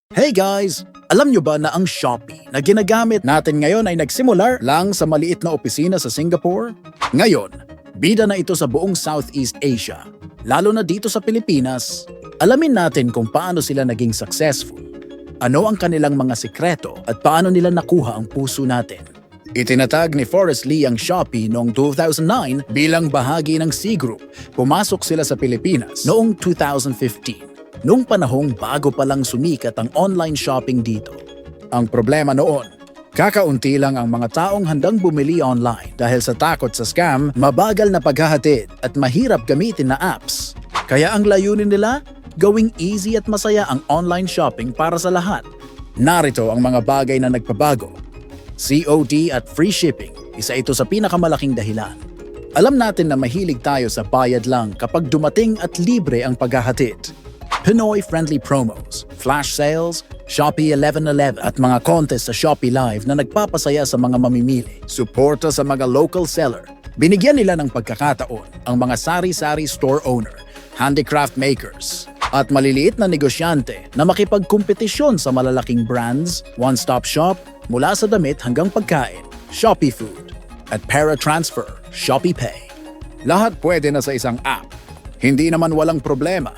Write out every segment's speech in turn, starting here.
Hey guys! Alam nyo ba na ang Shopee na ginagamit natin ngayon ay nagsimula lang sa maliit na opisina sa Singapore? Ngayon, bida na ito sa buong Southeast Asia, lalo na dito sa Pilipinas. Alamin natin kung paano sila naging successful, ano ang kanilang mga sikreto at paano nila nakuha ang puso natin. Itinatag ni Forrest Li ang Shopee noong 2009 bilang bahagi ng C Group. Pumasok sila sa Pilipinas noong 2015. Noong panahong bago pa lang sumikat ang online shopping dito. Ang problema noon, kakaunti lang ang mga taong handang bumili online dahil sa takot sa scam, mabagal na paghahatid at mahirap gamitin na apps. Kaya ang layunin nila, gawing easy at masaya ang online shopping para sa lahat. Narito ang mga bagay na nagpabago. COD at free shipping, isa ito sa pinakamalaking dahilan. Alam natin na mahilig tayo sa bayad lang kapag dumating at libre ang paghahatid. Pinoy-friendly promos, flash sales, Shopee 1111 at mga contest sa Shopee Live na nagpapasaya sa mga mamimili. Suporta sa mga local seller. Binigyan nila ng pagkakataon ang mga sari-sari store owner, handicraft makers, at maliliit na negosyante na makipagkompetisyon sa malalaking brands, one-stop shop, mula sa damit hanggang pagkain, Shopee Food, at para-transfer, Shopee Pay. Lahat pwede na sa isang app. Hindi naman walang problema.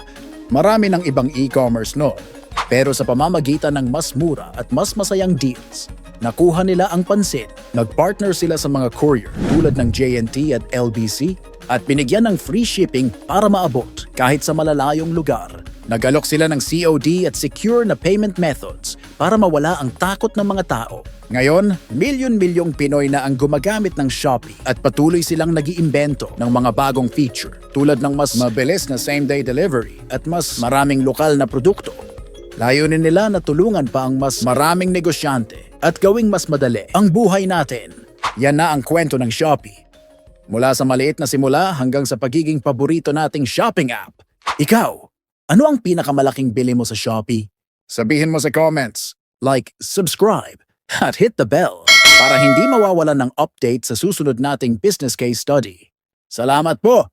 Marami ng ibang e-commerce noon, pero sa pamamagitan ng mas mura at mas masayang deals, nakuha nila ang pansin. Nagpartner sila sa mga courier tulad ng J&T at LBC at binigyan ng free shipping para maabot kahit sa malalayong lugar. Nag-alok sila ng COD at secure na payment methods para mawala ang takot ng mga tao. Ngayon, milyon-milyong Pinoy na ang gumagamit ng Shopee at patuloy silang nag-iimbento ng mga bagong feature tulad ng mas mabilis na same-day delivery at mas maraming lokal na produkto. Layunin nila na tulungan pa ang mas maraming negosyante at gawing mas madali ang buhay natin. Yan na ang kwento ng Shopee. Mula sa maliit na simula hanggang sa pagiging paborito nating shopping app. Ikaw, ano ang pinakamalaking bili mo sa Shopee? Sabihin mo sa comments, like, subscribe, at hit the bell para hindi mawawalan ng update sa susunod nating business case study. Salamat po!